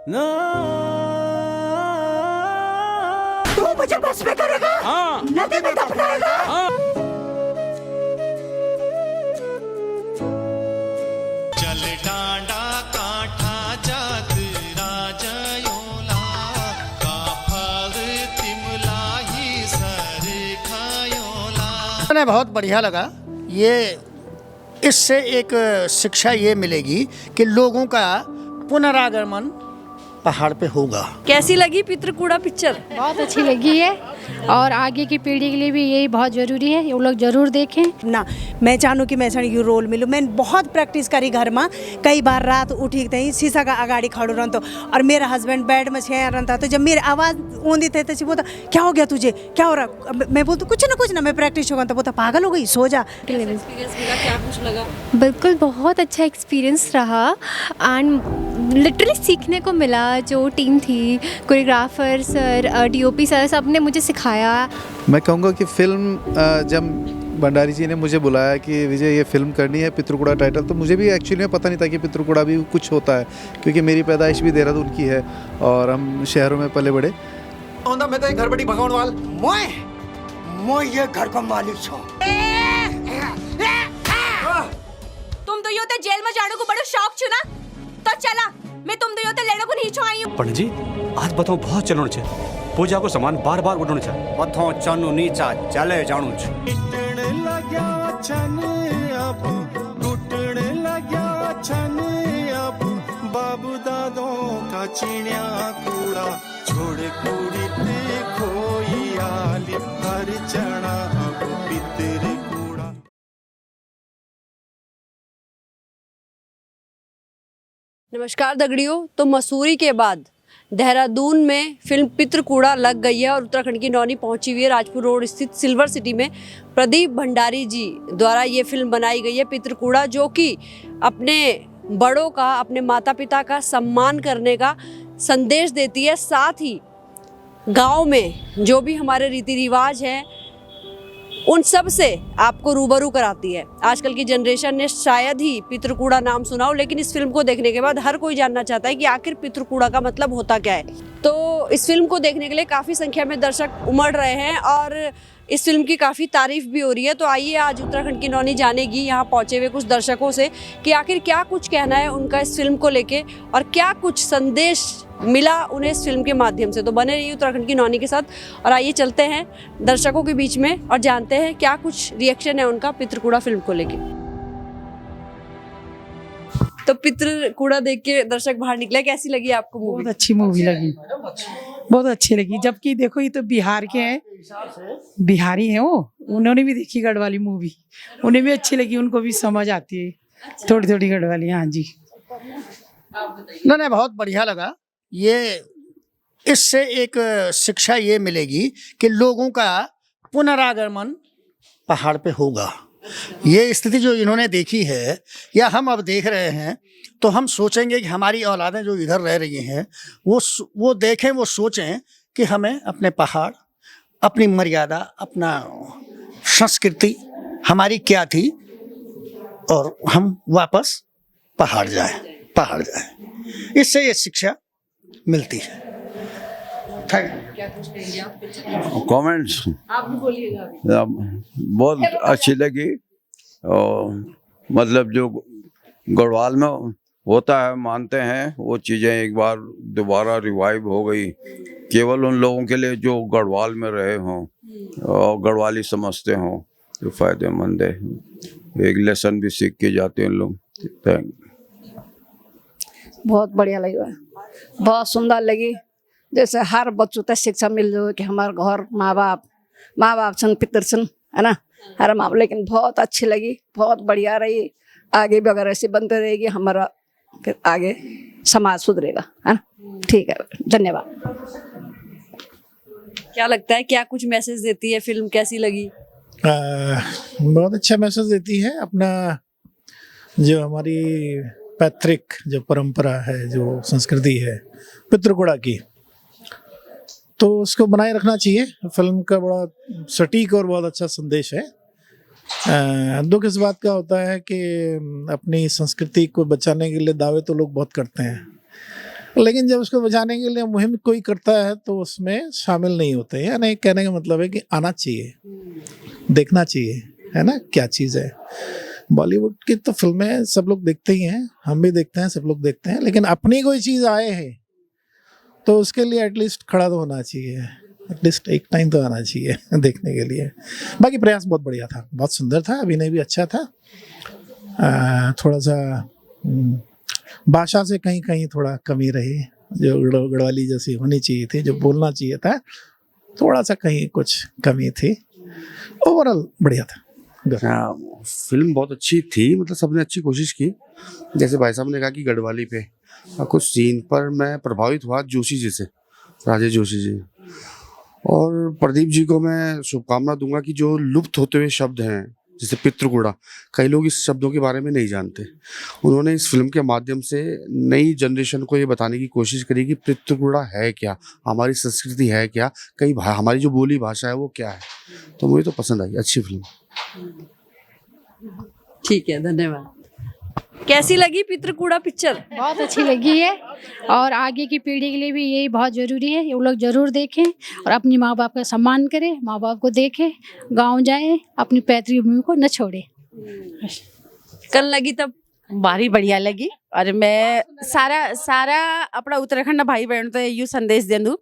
तू मुझे बस में करेगा, नदी में दफनाएगा। चल डांडा काठा जात राजयोला का फल तिमला ही सर खायोला। मैंने बहुत बढ़िया लगा। ये इससे एक शिक्षा ये मिलेगी कि लोगों का पुनरागमन पहाड़ पे होगा। कैसी लगी पितृकूड़ा पिक्चर? बहुत अच्छी लगी है और आगे की पीढ़ी के लिए भी यही बहुत ज़रूरी है, ये लोग ज़रूर देखें ना। मैं चाहूँ कि मैं यू रोल मिलूँ। मैं बहुत प्रैक्टिस करी घर में, कई बार रात उठी थी शीशा का अगाड़ी खड़ो रहता और मेरा हस्बैंड बेड में छे रहता। तो जब मेरी आवाज़ ऊँधी थे तो बोलता क्या हो गया तुझे, क्या हो रहा? मैं बोलती कुछ ना मैं प्रैक्टिस होगा। तो बोलता पागल हो गई, सो जा। क्या कुछ लगा? बिल्कुल बहुत अच्छा एक्सपीरियंस रहा एंड लिटरली सीखने को मिला। जो टीम थी, कोरियोग्राफर सर, डीओपी सर, सब ने मुझे सिखाया। मैं कहूँगा कि फिल्म जब भंडारी जी ने मुझे बुलाया कि विजय ये फिल्म करनी है पितृकूड़ा टाइटल, तो मुझे भी एक्चुअली में पता नहीं था कि पितृकूड़ा भी कुछ होता है, क्योंकि मेरी पैदाइश भी देहरादून की है और हम शहरों में पले बड़े। मैं तो घर बड़ी भगवान वाल मैं ये घर का मालिक छो। तुम तो यो ते जेल में जाने को बड़ा शौक छो ना, तो चला मैं तुम तो यो ते लेने को नहीं छो आई हूं। पंडित जी आज बताओ बहुत चलना छे, पूजा को सामान बार बार उठाना छे। पथो चनु नीचा चले जाणू छ। टूटने लग्या छन अब, टूटने लग्या छन अब, बाबू दादों का चिड़िया कूड़ा छोड़ कूड़ी ते खोई आली हर चढ़ा अब पितर कूड़ा। नमस्कार दगड़ियों। तो मसूरी के बाद देहरादून में फिल्म पितृकूड़ा लग गई है और उत्तराखंड की नौनी पहुंची हुई है। राजपुर रोड स्थित सिल्वर सिटी में प्रदीप भंडारी जी द्वारा ये फिल्म बनाई गई है पितृकूड़ा, जो कि अपने बड़ों का, अपने माता पिता का सम्मान करने का संदेश देती है। साथ ही गांव में जो भी हमारे रीति रिवाज हैं उन सब से आपको रूबरू कराती है। आजकल की जनरेशन ने शायद ही पितृकूड़ा नाम सुना हो, लेकिन इस फिल्म को देखने के बाद हर कोई जानना चाहता है कि आखिर पितृकूड़ा का मतलब होता क्या है। तो इस फिल्म को देखने के लिए काफ़ी संख्या में दर्शक उमड़ रहे हैं और इस फिल्म की काफ़ी तारीफ भी हो रही है। तो आइए आज उत्तराखंड की नौनी जानेगी यहाँ पहुँचे हुए कुछ दर्शकों से कि आखिर क्या कुछ कहना है उनका इस फिल्म को लेके और क्या कुछ संदेश मिला उन्हें इस फिल्म के माध्यम से। तो बने रहिए उत्तराखंड की नौनी के साथ और आइए चलते हैं दर्शकों के बीच में और जानते हैं क्या कुछ रिएक्शन है उनका पितृकूड़ा फिल्म को लेके। तो पितृकूड़ा देख के दर्शक बाहर निकले, कैसी लगी आपको मूवी? बहुत अच्छी मूवी लगी, बहुत अच्छी लगी। जबकि देखो ये तो बिहार के हैं, बिहारी हैं वो, उन्होंने भी देखी गढ़वाली मूवी, उन्हें भी अच्छी लगी, उनको भी समझ आती है थोड़ी थोड़ी गढ़वाली। हाँ जी, नहीं बहुत बढ़िया लगा। ये इससे एक शिक्षा ये मिलेगी कि लोगों का पुनरागमन पहाड़ पे होगा। ये स्थिति जो इन्होंने देखी है या हम अब देख रहे हैं, तो हम सोचेंगे कि हमारी औलादें जो इधर रह रही हैं वो देखें, वो सोचें कि हमें अपने पहाड़, अपनी मर्यादा, अपना संस्कृति हमारी क्या थी और हम वापस पहाड़ जाएं। इससे ये शिक्षा मिलती है। कमेंट्स आप भी बोलिएगा। बहुत अच्छी लगी और मतलब जो गढ़वाल में होता है मानते हैं वो चीज़ें एक बार दोबारा रिवाइव हो गई, केवल उन लोगों के लिए जो गढ़वाल में रहे हों और गढ़वाली समझते हों, तो फायदेमंद है। एक लेसन भी सीख के जाते हैं लोग। थैंक। बहुत बढ़िया लगी, बहुत सुंदर लगी। जैसे हर बच्चों तक शिक्षा मिल जाए कि हमारे घर माँ बाप सन, पितर सन, है ना, हर माँ। लेकिन बहुत अच्छी लगी, बहुत बढ़िया रही। आगे भी अगर ऐसे बनते रहेगी हमारा, फिर आगे समाज सुधरेगा, है ना। ठीक है, धन्यवाद। क्या लगता है, क्या कुछ मैसेज देती है फिल्म, कैसी लगी? बहुत अच्छा मैसेज देती है। अपना जो हमारी पैतृक जो परंपरा है, जो संस्कृति है पितृकूड़ा की, तो उसको बनाए रखना चाहिए। फिल्म का बड़ा सटीक और बहुत अच्छा संदेश है। दुख इस बात का होता है कि अपनी संस्कृति को बचाने के लिए दावे तो लोग बहुत करते हैं, लेकिन जब उसको बचाने के लिए मुहिम कोई करता है तो उसमें शामिल नहीं होते। यानी कहने का मतलब है कि आना चाहिए, देखना चाहिए, है ना, क्या चीज़ है। बॉलीवुड की तो फिल्में सब लोग देखते ही हैं, हम भी देखते हैं, सब लोग देखते हैं, लेकिन अपनी कोई चीज़ आए है तो उसके लिए एटलीस्ट खड़ा तो होना चाहिए, एटलीस्ट एक टाइम तो आना चाहिए देखने के लिए। बाकी प्रयास बहुत बढ़िया था, बहुत सुंदर था, अभिनय भी अच्छा था। थोड़ा सा भाषा से कहीं कहीं थोड़ा कमी रही, जो गढ़वाली जैसी होनी चाहिए थी, जो बोलना चाहिए था, थोड़ा सा कहीं कुछ कमी थी। ओवरऑल बढ़िया था। फिल्म बहुत अच्छी थी, मतलब सबने अच्छी कोशिश की। जैसे भाई साहब ने कहा कि गढ़वाली पे कुछ सीन पर मैं प्रभावित हुआ जोशी जी से, राजेश जोशी जी, और प्रदीप जी को मैं शुभकामना दूंगा कि जो लुप्त होते हुए शब्द हैं जैसे पितृकूड़ा, कई लोग इस शब्दों के बारे में नहीं जानते। उन्होंने इस फिल्म के माध्यम से नई जनरेशन को ये बताने की कोशिश करी कि पितृकूड़ा है क्या, हमारी संस्कृति है क्या, कई हमारी जो बोली भाषा है वो क्या है। तो मुझे तो पसंद आई, अच्छी फिल्म। ठीक है, धन्यवाद। कैसी लगी पितृकूड़ा पिक्चर? बहुत अच्छी लगी है, और आगे की पीढ़ी के लिए भी यही बहुत ज़रूरी है, ये लोग ज़रूर देखें और अपने माँ बाप का सम्मान करें, माँ बाप को देखें, गांव जाएं, अपनी पैतृक भूमि को न छोड़े। कल लगी तब भारी बढ़िया लगी, और मैं सारा अपना उत्तराखंड भाई बहन तो यू संदेश देंदू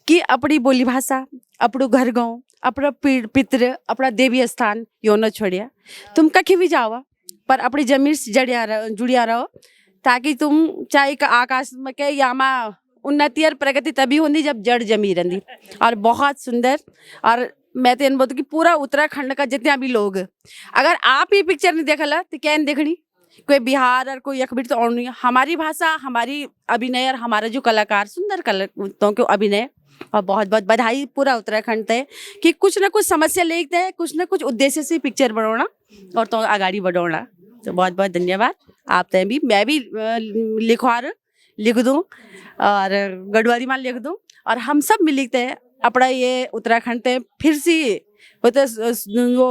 कि अपनी बोली भाषा, अपनो घर गाँव, अपना पितृ, अपना देवी स्थान यो न छोड़िया। तुम कहीं भी जाओ पर अपनी जमीन से जुड़िया रहो, ताकि तुम चाहे आकाश में के यामा उन्नति और प्रगति तभी होती जब जड़ जमी रही। और बहुत सुंदर, और मैं तो बोलती कि पूरा उत्तराखंड का जितने भी लोग, अगर आप ये पिक्चर नहीं देखला तो क्या देखनी, कोई बिहार और कोई अखबिर तो और नहीं। हमारी भाषा, हमारी अभिनय और हमारा जो कलाकार, सुंदर कलाकारों के अभिनय, और बहुत बहुत बधाई पूरा उत्तराखंड तय कि कुछ ना कुछ समस्या लेते हैं, कुछ ना कुछ उद्देश्य से पिक्चर बनाना और तो आगाड़ी बढ़ाना। तो बहुत बहुत धन्यवाद। आप तय भी, मैं भी लिख दूँ और गढ़वाली में लिख दूँ, और हम सब मिलते हैं अपना ये उत्तराखंड तय फिर से वो तो वो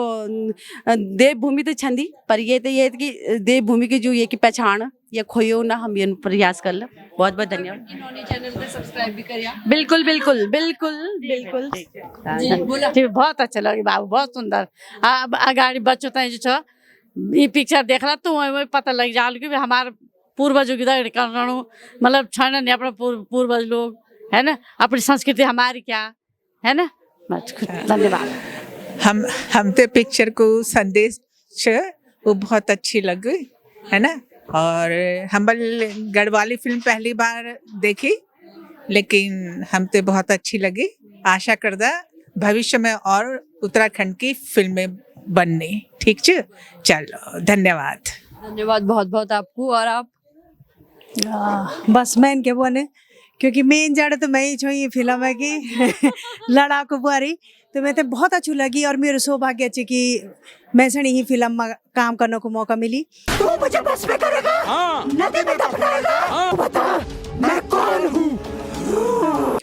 देवभूमि तो छंदी, पर ये तो ये कि देवभूमि की जो ये की पहचान ये खोयो ना, हम ये प्रयास कर लो। बहुत बहुत धन्यवाद। चैनल पे सब्सक्राइब भी करिए। बिल्कुल बिल्कुल बिल्कुल बिल्कुल जी, बहुत अच्छा लगे बाबू, बहुत सुंदर। अब अगाड़ी बच्चों तय जो छ ये पिक्चर देखला तो वही पता लग जाल कि हमारे पूर्वजों की मतलब छन नहीं, अपना पूर्वज लोग, है ना, अपनी संस्कृति हमारी क्या है ना। धन्यवाद। हम तो पिक्चर को संदेश वो बहुत अच्छी लगी, है ना। और हम गढ़वाली फिल्म पहली बार देखी, लेकिन हम तो बहुत अच्छी लगी। आशा करदा भविष्य में और उत्तराखंड की फिल्में बननी। ठीक छ, चलो धन्यवाद। धन्यवाद बहुत बहुत आपको। और आप? बस मैं इनके बोले, क्योंकि मेन जड़ तो मैं ही छो ये फिल्म है कि लड़ाकू बुआरी, तो मैं तो बहुत अच्छी लगी, और मेरे सौभाग्य अच्छी कि मैं सनी ही फिल्म में काम करने को मौका मिली। तू मुझे बस में करेगा? हाँ। नदी में दफनाएगा? हाँ। बता मैं कौन हूँ।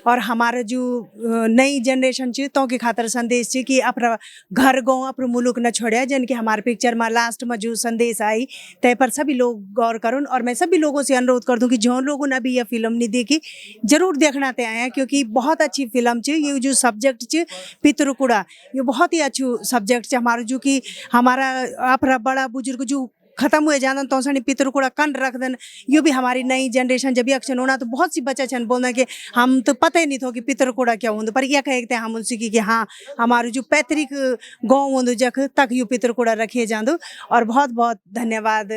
और हमारा जो नई जनरेशन ची तो की खातर संदेश ची कि अपना घर गाँव, अपना मुल्क न छोड़िया, जिनके हमारे पिक्चर में लास्ट में जो संदेश आई तय पर सभी लोग गौर करूँ। और मैं सभी लोगों से अनुरोध कर दूं कि जो लोगों ने अभी यह फिल्म नहीं देखी जरूर देखना ते आए हैं, क्योंकि बहुत अच्छी फिल्म ची। ये जो सब्जेक्ट ची पितृकूड़ा, ये बहुत ही अच्छी सब्जेक्ट ची। हमारा जो कि हमारा अपना बड़ा बुजुर्ग जो खत्म हुए जाना तो सनी पितृकूड़ा कन रख देन, ये भी हमारी नई जनरेशन जब एक्शन होना तो बहुत सी बच्चा छन बोलना कि हम तो पता ही नहीं था कि पितृकूड़ा क्या होता, पर यह कहते हैं हम उनसे कि हाँ हमारे जो पैतृक गाँव होंदो जख तक यू पितृकूड़ा रखिए जादो। और बहुत बहुत धन्यवाद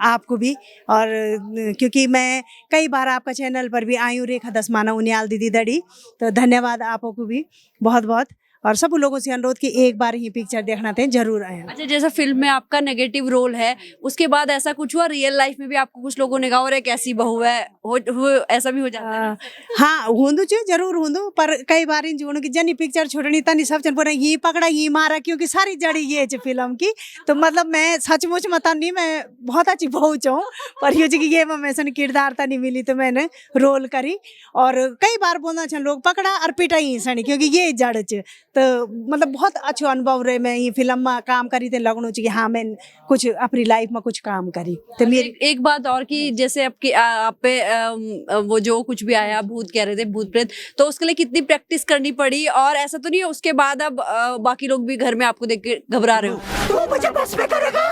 आपको भी। और क्योंकि मैं कई बार आपका चैनल पर भी आई हूँ, रेखा दसमाना उनियाल दीदी दड़ी, तो धन्यवाद आपको भी बहुत बहुत। और सब लोगों से अनुरोध कि एक बार ही पिक्चर देखना थे, जरूर आए। अच्छा, जैसा फिल्म में आपका नेगेटिव रोल है, उसके बाद ऐसा कुछ हुआ रियल लाइफ में भी आपको कुछ लोगों ने कहा और कैसी बहू है, ऐसा भी हो जाता है? हाँ होंदो चे, जरूर होंदो, पर कई बार इन जीवनों की जनी पिक्चर छोड़नी तनी सब चन ये पकड़ा ये मारा, क्योंकि सारी जड़ी ये चे फिल्म की। तो मतलब मैं सचमुच मत नहीं, मैं बहुत अच्छी बहू चाहूँ, पर ये मैं सन किरदार नहीं मिली तो मैंने रोल करी। और कई बार बोलना छन लोग पकड़ा और पिटा ही सनी, क्योंकि ये जड़ च तो मतलब बहुत अच्छो अनुभव रहे। मैं ये फिल्म में काम करी थे, लगनो चाहिए हाँ मैं कुछ अपनी लाइफ में कुछ काम करी। तो मेरी एक बात और कि जैसे आपकी आप पे वो जो कुछ भी आया, भूत कह रहे थे, भूत प्रेत, तो उसके लिए कितनी प्रैक्टिस करनी पड़ी? और ऐसा तो नहीं है उसके बाद अब बाकी लोग भी घर में आपको देख के घबरा रहे हो? तू मुझे बस में करेगा,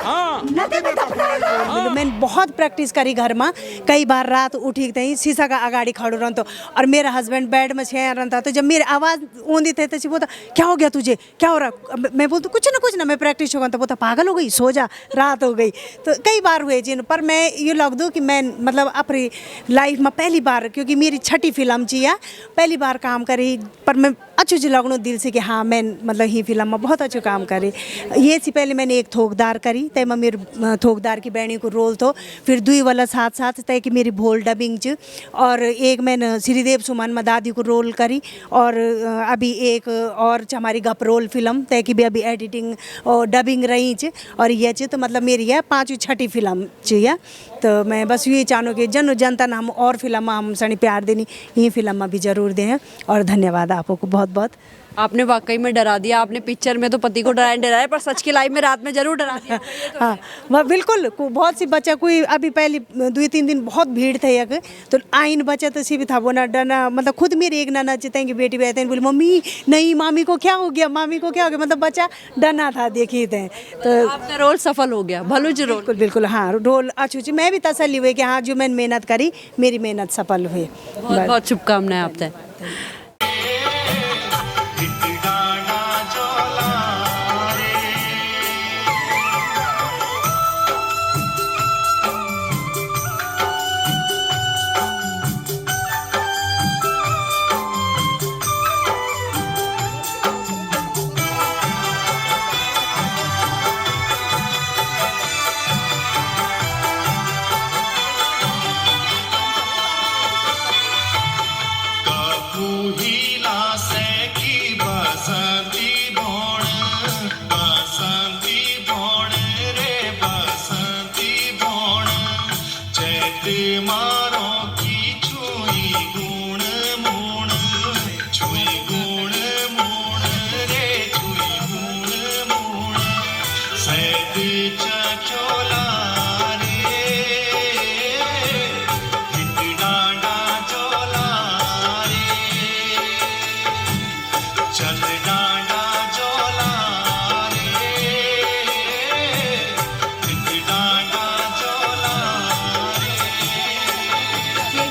नदी में दफनाएगा। मैंने बहुत प्रैक्टिस करी घर में। कई बार रात उठी थी शीशा का अगाड़ी खड़ो रहता और मेरा हस्बैंड बेड में छह रहता, तो जब मेरी आवाज़ ऊँधी थे तो बोलता क्या हो गया तुझे, क्या हो रहा? मैं बोलती कुछ ना मैं प्रैक्टिस होगा, तो बोलता पागल हो गई, सो जा, रात हो गई। तो कई बार हुए जिन पर मैं ये लग दूँ कि मैं मतलब अपनी लाइफ में पहली बार, क्योंकि मेरी छठी फिल्म चाहिए, पहली बार काम करी, पर मैं अच्छे से लगनों दिल से कि हाँ मैं मतलब ही फिल्म में बहुत अच्छे काम करे। ये से पहले मैंने एक थोकदार करी, तय में मेरे थोकदार की बहनी को रोल तो फिर दुई वाला साथ साथ तय कि मेरी भोल डबिंग च, और एक मैंने श्रीदेव सुमन में दादी को रोल करी, और अभी एक और हमारी गप रोल फिल्म तय की भी अभी एडिटिंग और डबिंग रही च, और ये च तो मतलब मेरी है 5वीं छठी फिल्म चाहिए। तो मैं बस यही चाहूँ कि जनता ने हम और फिल्म में हम सनी प्यार देनी, ये फिल्म में भी जरूर दें। और धन्यवाद आपको बहुत बहुत। आपने वाकई में डरा दिया। आपने पिक्चर में तो पति को डराया, पर सच की लाइफ में रात में जरूर डरा दिया। हाँ वह बिल्कुल बहुत सी बच्चा कोई अभी पहले 2-3 दिन बहुत भीड़ थे एक, तो आइन बच्चा तो सी भी था वो ना डरना, मतलब खुद मेरी एक नाना चिते की बेटी भी आते हैं, बोली मम्मी नहीं मामी को क्या हो गया, मामी को क्या हो गया, मतलब बच्चा डरना था देखिए थे। तो आपका रोल सफल हो गया, भलुज रोल। बिल्कुल बिल्कुल हाँ रोल अच्छी, मैं भी तसल्ली हुई कि हाँ जो मैंने मेहनत करी मेरी मेहनत सफल हुई। बहुत बहुत शुभकामनाएं आपसे।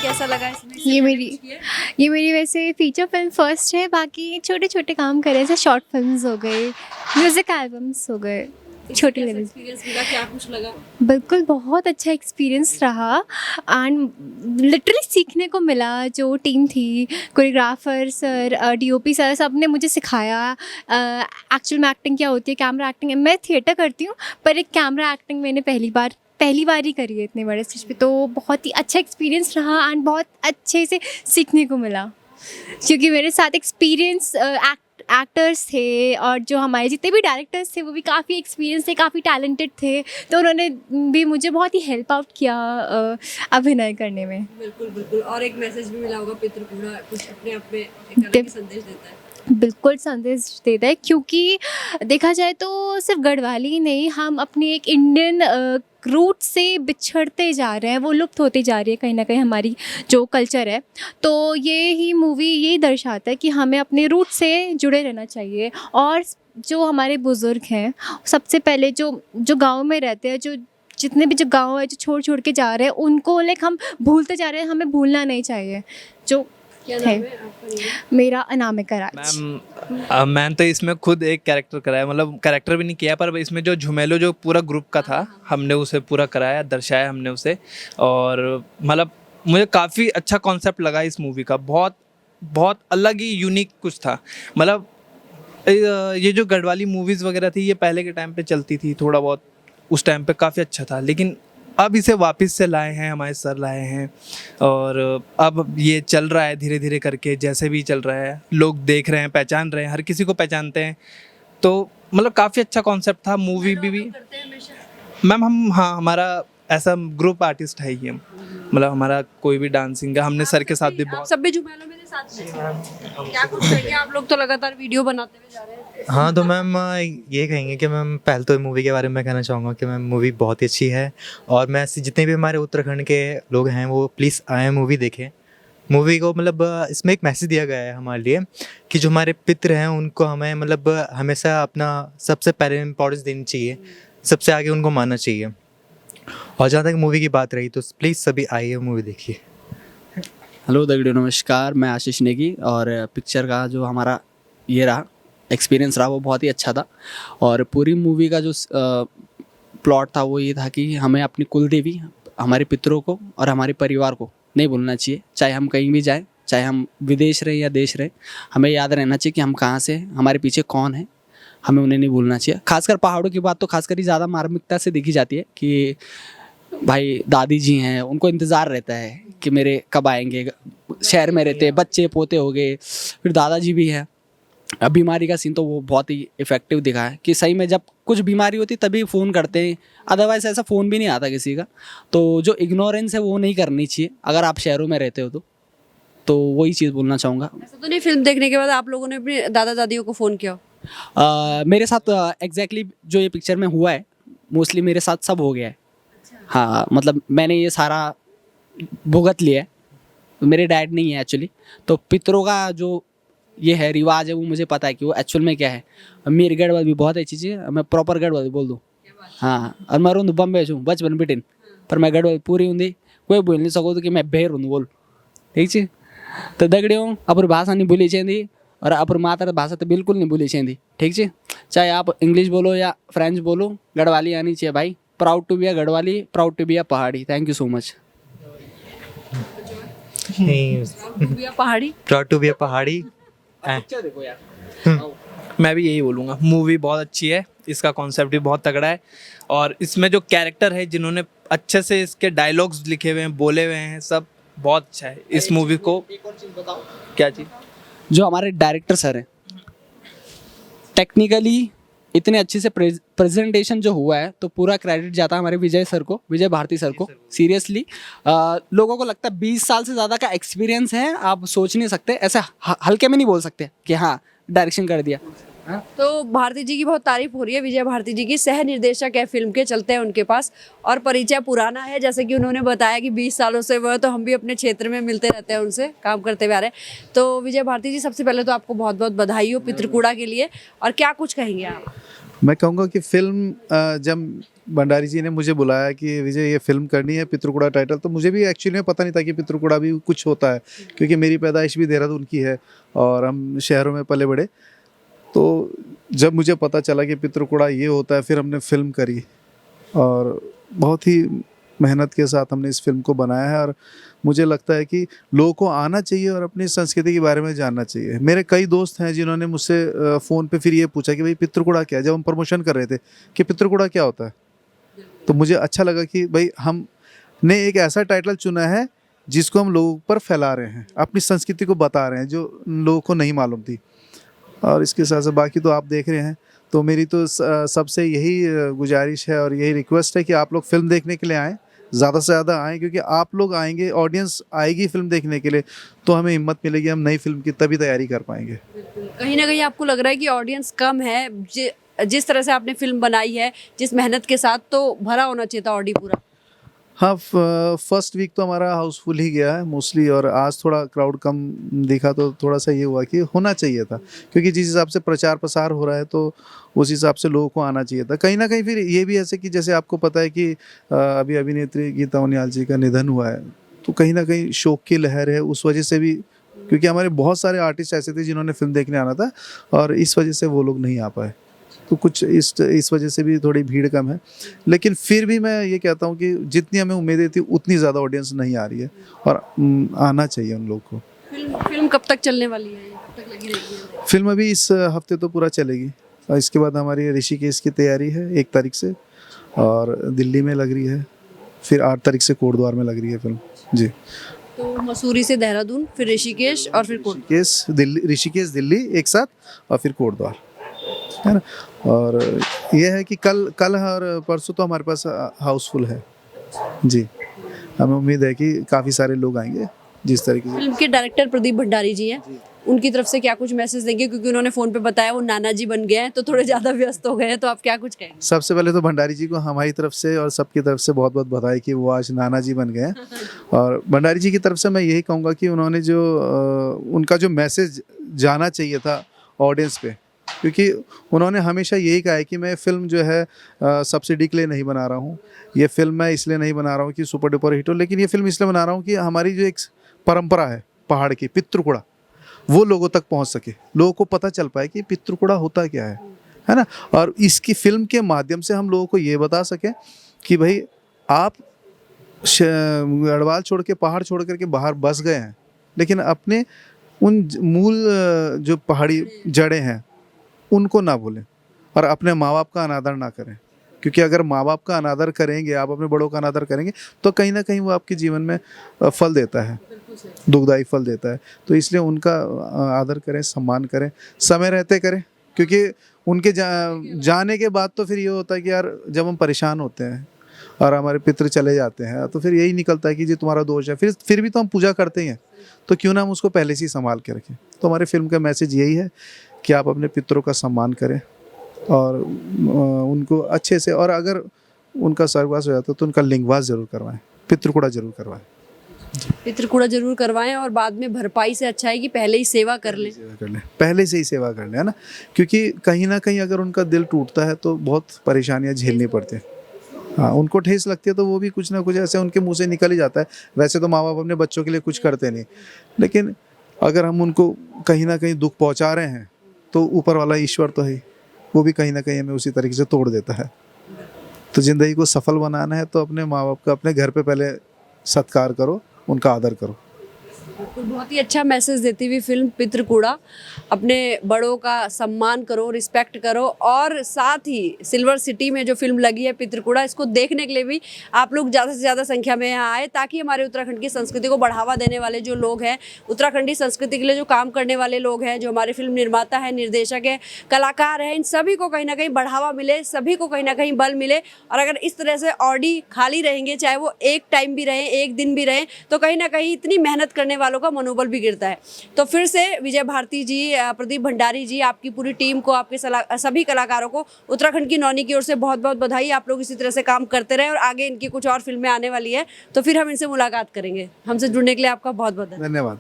कैसा लगा इसमें? ये मेरी वैसे फीचर फिल्म फर्स्ट है। बाकी छोटे छोटे काम करे, जैसे शॉर्ट फिल्म्स हो गए, म्यूज़िक एल्बम्स हो गए, छोटे लेवल। एक्सपीरियंस मिला, क्या कुछ लगा? बिल्कुल बहुत अच्छा एक्सपीरियंस रहा एंड लिटरली सीखने को मिला। जो टीम थी, कोरियोग्राफर सर, डीओपी सर, सब ने मुझे सिखाया एक्चुअल में एक्टिंग क्या होती है, कैमरा एक्टिंग। मैं थिएटर करती हूँ पर एक कैमरा एक्टिंग मैंने पहली बार ही करी है इतने बड़े स्टेज पे, तो बहुत ही अच्छा एक्सपीरियंस रहा एंड बहुत अच्छे से सीखने को मिला, क्योंकि मेरे साथ एक्सपीरियंस एक्टर्स थे और जो हमारे जितने भी डायरेक्टर्स थे वो भी काफ़ी एक्सपीरियंस थे, काफ़ी टैलेंटेड थे, तो उन्होंने भी मुझे बहुत ही हेल्प आउट किया अभिनय करने में। बिल्कुल बिल्कुल। और एक मैसेज भी मिला होगा, पितृकूड़ा कुछ अपने आप में एक अलग ही संदेश देता है। बिल्कुल संदेश देता है, क्योंकि देखा जाए तो सिर्फ गढ़वाली ही नहीं, हम अपने एक इंडियन रूट से बिछड़ते जा रहे हैं, वो लुप्त होती जा रही है कहीं ना कहीं हमारी जो कल्चर है। तो ये ही मूवी यही दर्शाता है कि हमें अपने रूट से जुड़े रहना चाहिए। और जो हमारे बुज़ुर्ग हैं, सबसे पहले जो गाँव में रहते हैं, जो जितने भी जो गाँव है जो छोड़ के जा रहे हैं, उनको लाइक हम भूलते जा रहे हैं, हमें भूलना नहीं चाहिए। जो क्या नाम है आपका? मेरा अनामिका राज। मैंने तो इसमें खुद एक कैरेक्टर कराया, मतलब कैरेक्टर भी नहीं किया, पर इसमें जो झुमेलो जो पूरा ग्रुप का था, हमने उसे पूरा कराया, दर्शाया हमने उसे। और मतलब मुझे काफ़ी अच्छा कॉन्सेप्ट लगा इस मूवी का, बहुत अलग ही यूनिक कुछ था। मतलब ये जो गढ़वाली मूवीज़ वगैरह थी, ये पहले के टाइम पे चलती थी थोड़ा बहुत, उस टाइम पे काफ़ी अच्छा था, लेकिन अब इसे वापस से लाए हैं, हमारे सर लाए हैं, और अब ये चल रहा है धीरे धीरे करके, जैसे भी चल रहा है, लोग देख रहे हैं, पहचान रहे हैं, हर किसी को पहचानते हैं। तो मतलब काफ़ी अच्छा कॉन्सेप्ट था। मूवी भी मैम हमारा ऐसा ग्रुप आर्टिस्ट है ही हम, मतलब हमारा कोई भी डांसिंग का हमने सर के साथ भी आप बहुत सब भी झुमेलों में थे साथ में? क्या कुछ कहेंगे आप लोग तो लगातार वीडियो बनाते हुए जा रहे हैं। हाँ तो मैम ये कहेंगे कि मैम पहले तो मूवी के बारे में कहना चाहूँगा कि मैम मूवी बहुत ही अच्छी है, और मैं ऐसे जितने भी हमारे उत्तराखंड के लोग हैं वो प्लीज़ आए मूवी देखें। मूवी को मतलब इसमें एक मैसेज दिया गया है हमारे लिए कि जो हमारे पितृ हैं उनको हमें मतलब हमेशा अपना सबसे पहले इम्पोर्टेंस देनी चाहिए, सबसे आगे उनको मानना चाहिए। और जहाँ तक मूवी की बात रही तो प्लीज़ सभी आइए मूवी देखिए। हेलो दगड़ियों, नमस्कार। मैं आशीष नेगी, और पिक्चर का जो हमारा ये रहा एक्सपीरियंस रहा वो बहुत ही अच्छा था। और पूरी मूवी का जो प्लॉट था वो ये था कि हमें अपनी कुल देवी, हमारे पितरों को और हमारे परिवार को नहीं भूलना चाहिए। चाहे हम कहीं भी जाएं, चाहे हम विदेश रहें या देश रहें, हमें याद रहना चाहिए कि हम कहाँ से हैं, हमारे पीछे कौन है, हमें उन्हें नहीं भूलना चाहिए। खासकर पहाड़ों की बात तो खासकर ही ज़्यादा मार्मिकता से देखी जाती है कि भाई दादी जी हैं, उनको इंतज़ार रहता है कि मेरे कब आएंगे। शहर में रहते बच्चे पोते हो गए, फिर दादाजी भी हैं। अब बीमारी का सीन तो वो बहुत ही इफ़ेक्टिव दिखा है कि सही में जब कुछ बीमारी होती तभी फ़ोन करते हैं, अदरवाइज़ ऐसा फ़ोन भी नहीं आता किसी का। तो जो इग्नोरेंस है वो नहीं करनी चाहिए अगर आप शहरों में रहते हो तो वही चीज़ बोलना चाहूँगा। ऐसा तो नहीं फिल्म देखने के बाद आप लोगों ने अपने दादा दादियों को फ़ोन किया हो? मेरे साथ एग्जैक्टली जो ये पिक्चर में हुआ है मोस्टली मेरे साथ सब हो गया है। हाँ, मतलब मैंने ये सारा भुगत लिया है। मेरे डैड नहीं है एक्चुअली, तो पितरों का जो ये है रिवाज है वो मुझे पता है कि वो एक्चुअल में क्या है। मेरी गढ़वाल भी बहुत अच्छी चीज़ है, मैं प्रॉपर गढ़वाल बोल दूँ। हाँ, और मैं रूँ बम्बे छूँ बचपन बिटिन, पर मैं गढ़वाल पूरी हूँ कोई बोल नहीं सको तो कि मैं बेर हूँ बोल। ठीक है, तो दगड़ियों अपर भाषा नहीं भूली चाहिए और अपर मातृभाषा तो बिल्कुल नहीं भूली चाहिए। ठीक है, चाहे आप इंग्लिश बोलो या फ्रेंच बोलो, गढ़वाली आनी चाहिए भाई। Proud to be a Garhwali, proud to be a Pahari. Thank you so much. Pahari, proud to be a Pahari. मैं भी यही बोलूँगा, मूवी बहुत अच्छी है, इसका कॉन्सेप्ट भी बहुत तगड़ा है, और इसमें जो कैरेक्टर है जिन्होंने अच्छे से इसके डायलॉग्स लिखे हुए हैं, बोले हुए हैं, सब बहुत अच्छा है इस मूवी को। क्या चीज़? जो हमारे डायरेक्टर सर हैं, टेक्निकली इतने अच्छे से प्रेजेंटेशन जो हुआ है तो पूरा क्रेडिट जाता है हमारे विजय सर को, विजय भारती सर को। सीरियसली लोगों को लगता है 20 साल से ज़्यादा का एक्सपीरियंस है, आप सोच नहीं सकते, ऐसे हल्के में नहीं बोल सकते कि हाँ डायरेक्शन कर दिया। तो भारती जी की बहुत तारीफ हो रही है, विजय भारती जी की, सह निर्देशक है फिल्म के, चलते हैं उनके पास। और परिचय पुराना है, जैसे कि उन्होंने बताया कि 20 सालों से वो, तो हम भी अपने क्षेत्र में मिलते रहते हैं, उनसे काम करते हुए आ रहे हैं। तो विजय भारती जी, सबसे पहले तो आपको बहुत बहुत बधाई हो पितृकूड़ा के लिए, और क्या कुछ कहेंगे आप? मैं कहूँगा कि फिल्म जब भंडारी जी ने मुझे बुलाया कि विजय ये फिल्म करनी है पितृकूड़ा टाइटल, तो मुझे भी एक्चुअली में पता नहीं था कि पितृकूड़ा भी कुछ होता है, क्योंकि मेरी पैदाइश भी देहरादून की है और हम शहरों में पले बड़े। तो जब मुझे पता चला कि पितृकूड़ा ये होता है, फिर हमने फिल्म करी और बहुत ही मेहनत के साथ हमने इस फिल्म को बनाया है। और मुझे लगता है कि लोगों को आना चाहिए और अपनी संस्कृति के बारे में जानना चाहिए। मेरे कई दोस्त हैं जिन्होंने मुझसे फ़ोन पे फिर ये पूछा कि भाई पितृकूड़ा क्या है, जब हम प्रमोशन कर रहे थे कि पितृकूड़ा क्या होता है। तो मुझे अच्छा लगा कि भाई हमने एक ऐसा टाइटल चुना है जिसको हम लोगों पर फैला रहे हैं, अपनी संस्कृति को बता रहे हैं जो लोगों को नहीं मालूम थी। और इसके साथ साथ बाकी तो आप देख रहे हैं, तो मेरी तो सबसे यही गुजारिश है और यही रिक्वेस्ट है कि आप लोग फिल्म देखने के लिए आएँ, ज़्यादा से ज़्यादा आएँ, क्योंकि आप लोग आएंगे, ऑडियंस आएगी फिल्म देखने के लिए, तो हमें हिम्मत मिलेगी, हम नई फिल्म की तभी तैयारी कर पाएंगे। कहीं ना कहीं आपको लग रहा है कि ऑडियंस कम है, जिस तरह से आपने फिल्म बनाई है, जिस मेहनत के साथ, तो भरा होना चाहिए था ऑडी पूरा? हाँ, फर्स्ट वीक तो हमारा हाउसफुल ही गया है मोस्टली, और आज थोड़ा क्राउड कम दिखा, तो थोड़ा सा ये हुआ कि होना चाहिए था, क्योंकि जिस हिसाब से प्रचार प्रसार हो रहा है तो उस हिसाब से लोगों को आना चाहिए था। कहीं ना कहीं फिर ये भी ऐसे कि जैसे आपको पता है कि अभी अभिनेत्री गीता उनियाल जी का निधन हुआ है, तो कहीं ना कहीं शोक की लहर है उस वजह से भी, क्योंकि हमारे बहुत सारे आर्टिस्ट ऐसे थे जिन्होंने फिल्म देखने आना था और इस वजह से वो लोग नहीं आ पाए, तो कुछ इस वजह से भी थोड़ी भीड़ कम है। लेकिन फिर भी मैं ये कहता हूँ कि जितनी हमें उम्मीदें थी उतनी ज़्यादा ऑडियंस नहीं आ रही है, और आना चाहिए उन लोग को। फिल्म कब तक चलने वाली है, कब तक लगी रहेगी? फिल्म अभी इस हफ्ते तो पूरा चलेगी, और इसके बाद हमारी ऋषिकेश की तैयारी है 1 तारीख से, और दिल्ली में लग रही है, फिर 8 तारीख से कोटद्वार में लग रही है फिल्म जी। तो मसूरी से देहरादून, फिर ऋषिकेश, और फिर ऋषिकेश दिल्ली एक साथ, और फिर कोटद्वार, है ना। और ये है कि कल और परसों तो हमारे पास हाउसफुल है। जी, हमें उम्मीद है कि काफ़ी सारे लोग आएंगे जिस तरीके से। फिल्म के डायरेक्टर प्रदीप भंडारी जी हैं, उनकी तरफ से क्या कुछ मैसेज देंगे, क्योंकि उन्होंने फ़ोन पे बताया वो नाना जी बन गए हैं तो थोड़े ज़्यादा व्यस्त हो गए हैं, तो आप क्या कुछ कहेंगे? सबसे पहले तो भंडारी जी को हमारी तरफ से और सबकी तरफ से बहुत बहुत बधाई कि वो आज नाना जी बन गए हैं। और भंडारी जी की तरफ से मैं यही कहूँगा कि उन्होंने जो उनका जो मैसेज जाना चाहिए था ऑडियंस पे, क्योंकि उन्होंने हमेशा यही कहा है कि मैं फ़िल्म जो है सब्सिडी के लिए नहीं बना रहा हूँ, ये फ़िल्म मैं इसलिए नहीं बना रहा हूँ कि सुपर डुपर हिट हो, लेकिन ये फ़िल्म इसलिए बना रहा हूँ कि हमारी जो एक परंपरा है पहाड़ की, पितृकुड़ा, वो लोगों तक पहुंच सके, लोगों को पता चल पाए कि पितृकुड़ा होता क्या है ना। और इसकी फिल्म के माध्यम से हम लोगों को ये बता सकें कि भाई आप गढ़वाल छोड़ के, पहाड़ छोड़ करके बाहर बस गए हैं, लेकिन अपने उन मूल जो पहाड़ी जड़ें हैं उनको ना भूलें और अपने माँ बाप का अनादर ना करें, क्योंकि अगर माँ बाप का अनादर करेंगे, आप अपने बड़ों का अनादर करेंगे, तो कहीं ना कहीं वो आपके जीवन में फल देता है, दुखदायी फल देता है। तो इसलिए उनका आदर करें, सम्मान करें, समय रहते करें, क्योंकि उनके जाने के बाद तो फिर ये होता है कि यार जब हम परेशान होते हैं और हमारे पितृ चले जाते हैं तो फिर यही निकलता है कि जी तुम्हारा दोष है, फिर भी तो हम पूजा करते ही हैं, तो क्यों ना हम उसको पहले से ही संभाल के रखें। तो हमारे फिल्म का मैसेज यही है कि आप अपने पितरों का सम्मान करें और उनको अच्छे से, और अगर उनका स्वर्गवास हो जाता है तो उनका लिंगवास जरूर करवाएं, पितृकुड़ा जरूर करवाएं, पितृकुड़ा जरूर करवाएं, और बाद में भरपाई से अच्छा है कि पहले ही सेवा कर लें, पहले से ही सेवा कर लें, है ना। क्योंकि कहीं ना कहीं अगर उनका दिल टूटता है तो बहुत परेशानियां झेलनी पड़ती हैं। हाँ, उनको ठेस लगती है तो वो भी कुछ ना कुछ ऐसे उनके मुंह से निकल ही जाता है। वैसे तो माँ बाप अपने बच्चों के लिए कुछ करते नहीं, लेकिन अगर हम उनको कहीं ना कहीं दुख पहुँचा रहे हैं तो ऊपर वाला ईश्वर तो है, वो भी कहीं ना कहीं हमें उसी तरीके से तोड़ देता है। तो ज़िंदगी को सफल बनाना है तो अपने माँ बाप का अपने घर पे पहले सत्कार करो, उनका आदर करो। बहुत ही अच्छा मैसेज देती हुई फिल्म पितृकुड़ा, अपने बड़ों का सम्मान करो, रिस्पेक्ट करो, और साथ ही सिल्वर सिटी में जो फिल्म लगी है पितृकुड़ा, इसको देखने के लिए भी आप लोग ज़्यादा से ज़्यादा संख्या में यहाँ आए, ताकि हमारे उत्तराखंड की संस्कृति को बढ़ावा देने वाले जो लोग हैं, उत्तराखंडी संस्कृति के लिए जो काम करने वाले लोग हैं, जो हमारे फिल्म निर्माता है, निर्देशक है, कलाकार हैं, इन सभी को कहीं ना कहीं बढ़ावा मिले, सभी को कहीं ना कहीं बल मिले। और अगर इस तरह से ऑडी खाली रहेंगे, चाहे वो एक टाइम भी रहें, एक दिन भी रहें, तो कहीं ना कहीं इतनी मेहनत करने वालों का मनोबल भी गिरता है। तो फिर से विजय भारती जी, प्रदीप भंडारी जी, आपकी पूरी टीम को, आपके सभी कलाकारों को उत्तराखंड की नौनी की ओर से बहुत बहुत बधाई। आप लोग इसी तरह से काम करते रहें और आगे इनकी कुछ और फिल्में आने वाली है, तो फिर हम इनसे मुलाकात करेंगे। हमसे जुड़ने के लिए आपका बहुत बहुत धन्यवाद।